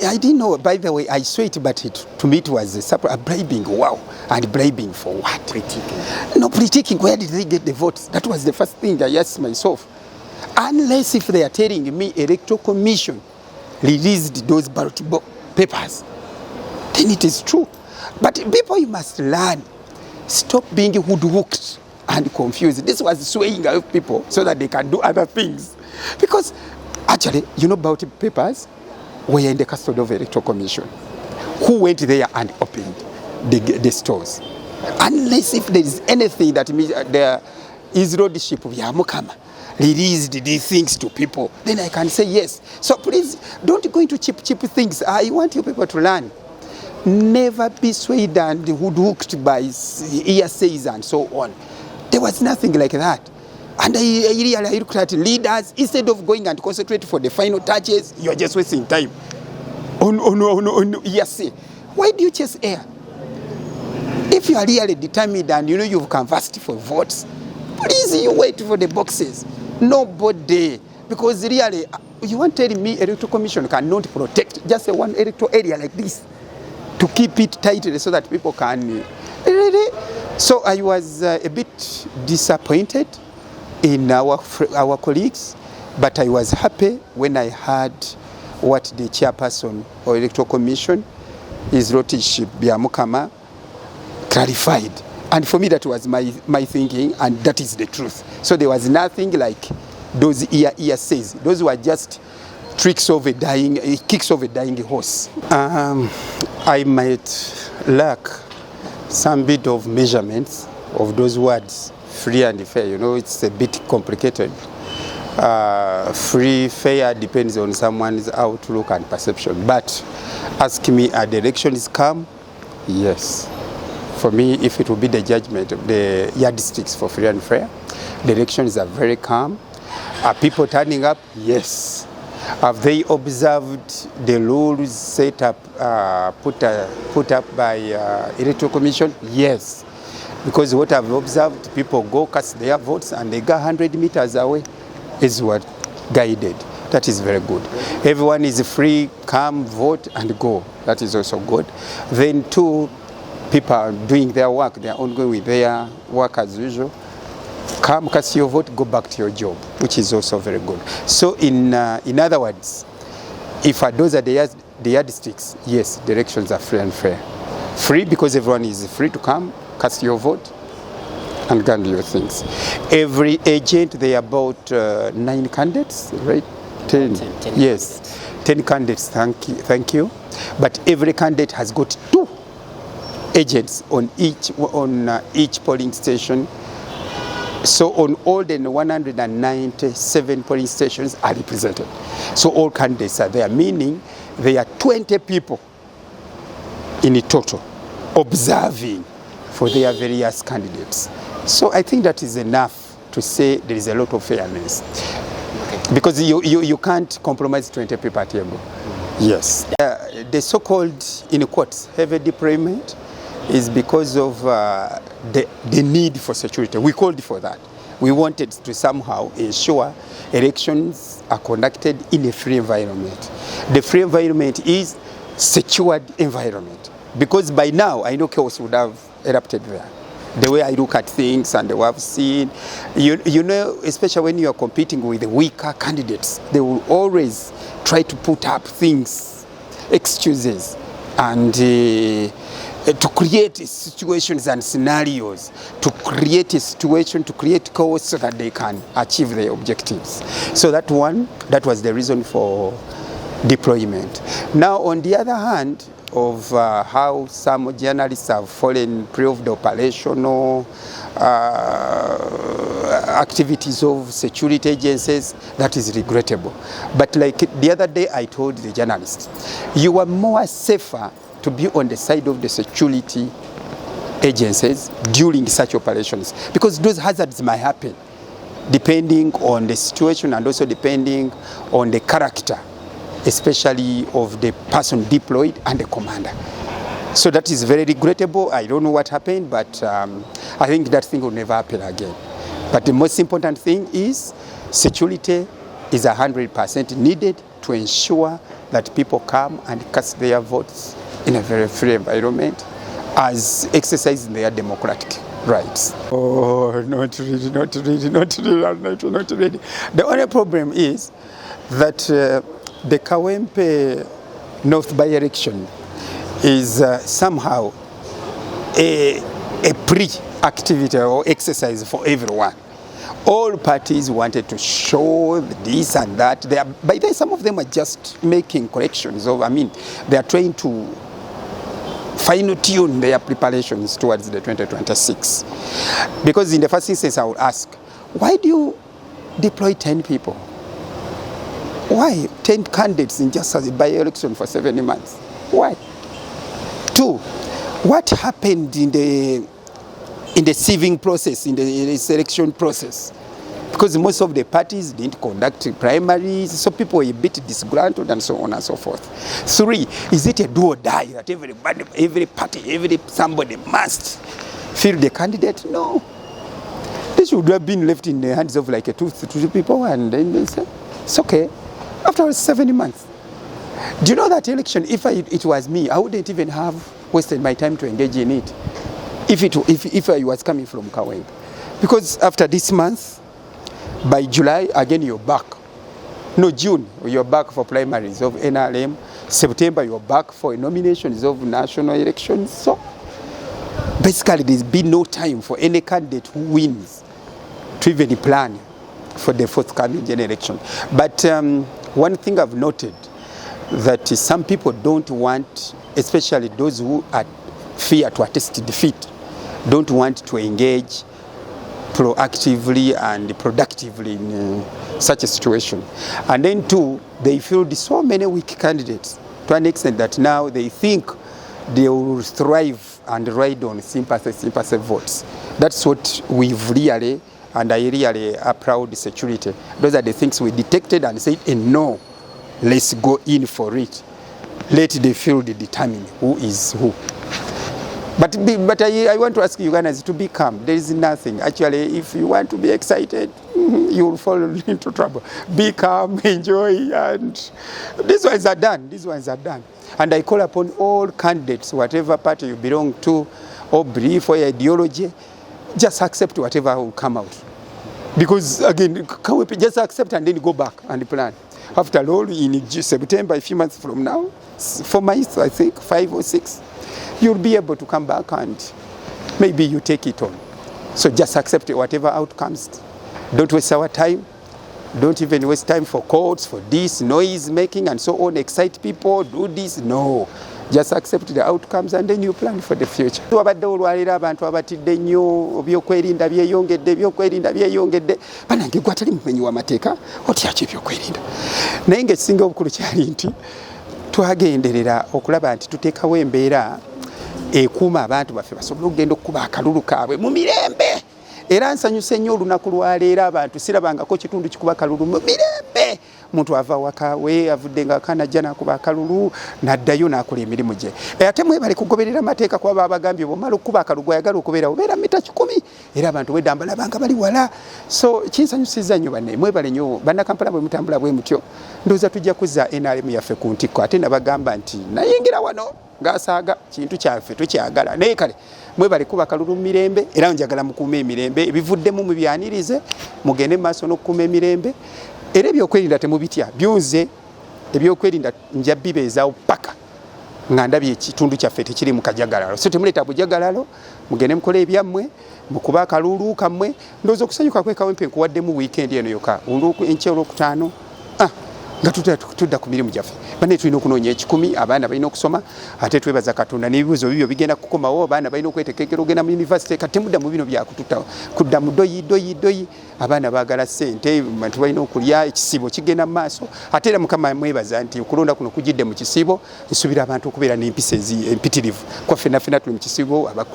I didn't know. By the way, I saw it, but to me it was a bribing. Wow. And bribing for what? Politicking. No, politicking. Where did they get the votes? That was the first thing I asked myself. Unless if they are telling me Electoral Commission released those ballot papers, then it is true. But people, you must learn. Stop being hoodwinked and confused. This was swaying out people so that they can do other things. Because actually, ballot papers were in the custody of the Electoral Commission, who went there and opened the stores. Unless if there is anything that there is lordship of Yamukama released these things to people, then I can say yes. So please, don't go into cheap things. I want you people to learn. Never be swayed and hoodwinked by hearsays and so on. There was nothing like that. And I looked at leaders, instead of going and concentrate for the final touches, you're just wasting time on hearsay. Why do you chase air? If you are really determined and you've canvassed for votes, please, you wait for the boxes. Nobody. Because really, you want to tell me Electoral Commission cannot protect just one electoral area like this to keep it tight so that people can... Really? So I was a bit disappointed in our colleagues, but I was happy when I heard what the chairperson of Electoral Commission, His Lordship Byamukama, clarified. And for me, that was my thinking, and that is the truth. So there was nothing like those hearsays. Those were just kicks of a dying horse. I might lack some bit of measurements of those words, free and fair. It's a bit complicated. Free, fair depends on someone's outlook and perception. But ask me, are the elections calm? Yes. For me, if it will be the judgment of the yardsticks for free and fair, the elections are very calm. Are people turning up? Yes. Have they observed the rules set up, put up by Electoral Commission? Yes. Because what I've observed, people go cast their votes and they go 100 meters away is what guided. That is very good. Everyone is free, come, vote and go. That is also good. Then two, people are doing their work. They are ongoing with their work as usual. Come, cast your vote, go back to your job, which is also very good. So in other words, if those are the yardsticks, yes, the elections are free and fair. Free because everyone is free to come, cast your vote, and go and do your things. Every agent, there are about 9 candidates, right? 10. 10 yes, 10 candidates, thank you. But every candidate has got 2 agents on each polling station. So on all the 197 polling stations are represented. So all candidates are there, meaning there are 20 people in total observing for their various candidates. So I think that is enough to say there is a lot of fairness. Okay. Because you can't compromise 20 people at table. Yes. The so-called, in quotes, heavy deployment is because of the need for security. We called for that. We wanted to somehow ensure elections are conducted in a free environment. The free environment is secured environment. Because by now, I know chaos would have erupted there. The way I look at things and the way I've seen, especially when you are competing with the weaker candidates, they will always try to put up things, excuses, and to create situations and scenarios, to create a situation, to create chaos so that they can achieve their objectives. So that was the reason for deployment. Now, on the other hand, of how some journalists have fallen prey of the operational activities of security agencies, that is regrettable. But like the other day I told the journalists, you are more safer to be on the side of the security agencies during such operations, because those hazards might happen depending on the situation and also depending on the character, especially of the person deployed and the commander. So that is very regrettable. I don't know what happened, but I think that thing will never happen again. But the most important thing is security is 100% needed to ensure that people come and cast their votes in a very free environment as exercising their democratic rights. Oh, not really. The only problem is that the Kawempe North by-election is somehow a pre-activity or exercise for everyone. All parties wanted to show this and that. By then, some of them are just making corrections. They are trying to fine-tune their preparations towards the 2026. Because in the first instance, I would ask, why do you deploy 10 people? Why 10 candidates in just a by-election for 70 months? Why? 2, what happened in the sieving process, in the selection process? Because most of the parties didn't conduct primaries, so people were a bit disgruntled and so on and so forth. 3, is it a do or die that everybody, every party, somebody must field the candidate? No. This should have been left in the hands of like a 2 people, and then they say, it's okay. After 70 months. Do you know that election, if it was me, I wouldn't even have wasted my time to engage in it if I was coming from Kawempe. Because after this month, by July, again you're back. No, June, you're back for primaries of NRM. September, you're back for nominations of national elections. So basically, there's been no time for any candidate who wins to even plan for the forthcoming election. But one thing I've noted, that some people don't want, especially those who fear to attest defeat, don't want to engage proactively and productively in such a situation. And then 2, they field so many weak candidates to an extent that now they think they will thrive and ride on sympathy votes. That's what we've really, and I really applaud security. Those are the things we detected and said, no, let's go in for it. Let the field determine who is who. But I want to ask you guys to be calm. There is nothing. Actually, if you want to be excited, you will fall into trouble. Be calm, enjoy, and these ones are done. And I call upon all candidates, whatever party you belong to, or belief or ideology, just accept whatever will come out. Because again, just accept and then go back and plan. After all, in September, a few months from now, 4 months, I think, 5 or 6, you'll be able to come back and maybe you take it on. So just accept whatever outcomes. Don't waste our time. Don't even waste time for courts, for this, noise making and so on. Excite people, do this. No. Just accept the outcomes and then you plan for the future. Abadde olwalira abantu abatidde nnyo ebyokwerinda byeyongedde banange gwe atali mumenyi w'amateeka otya ki ebyokwerinda. Naye ng'ekisinga obukulu kyali nti twagenderera okulaba nti tuteekawo embeera ekuuma abantu baffe basobole okugenda okukuba akalulu kaabwe mu mirembe. Era nsanyuse nnyo olunaku lwaleero abantu sirabangako kitundu kikuba akalulu mu mirembe. Muntu ava waka we avudde nga kanajja nakuba akalulu n'addayo n'akola emirimu gye. Ate mwebale kugoberera amateeka kuba abagambye bw'omala okuba akalulu ayagala okubeera obeera mita 10 era abantu weddambala banga bali wala. So kinsanyusizza nnyo banne mwebale nnyo bannakampala bwe mutambula bwe mutyo. Ndowooza tujja kuzza NRM yaffe ku ntikko ate nabagamba nti nayingira wano ng'asaaga kintu kyaffe tukyagala. Naye kale mwebale kuba akalulu mu mirembe era njagala mukuuma emirembe ebivuddemu mubyanirize mugende mu maaso n'okukuuma emirembe. Era ebyokwerinda temubitya byunze ebyokwerinda nja bibeezaawo paka nga ndabye ekitundu kyaffe tekiri mu kajagalalo. So temuleeta bujagalalo mugende mukole ebyammwe mukuba akalulu kammwe. Ndowooza okusanyuka kwe Kawempe nkuwaddemu wiikendi eno yokka enkya olwokutaano nga tudda ku mirimu gyaffe. Banne tulina okunoonya 10 abaana balina okusoma ate twebaza Katonda n'ebibuuzo bibyo bigenda kukomawo. Abaana balina okweteekekera ogenda mu yunivasite kati temudda mu bino byakututta kudda mu doyi. Abaana baagala ssente abantu balina okulya ekisibo kigenda mu maaso ate era Mukama mwebaza nti okulonda kuno kugidde mu kisibo nsuubira abantu okubeera n'empisa empitirivu kwaffe naffena tuli mu kisibo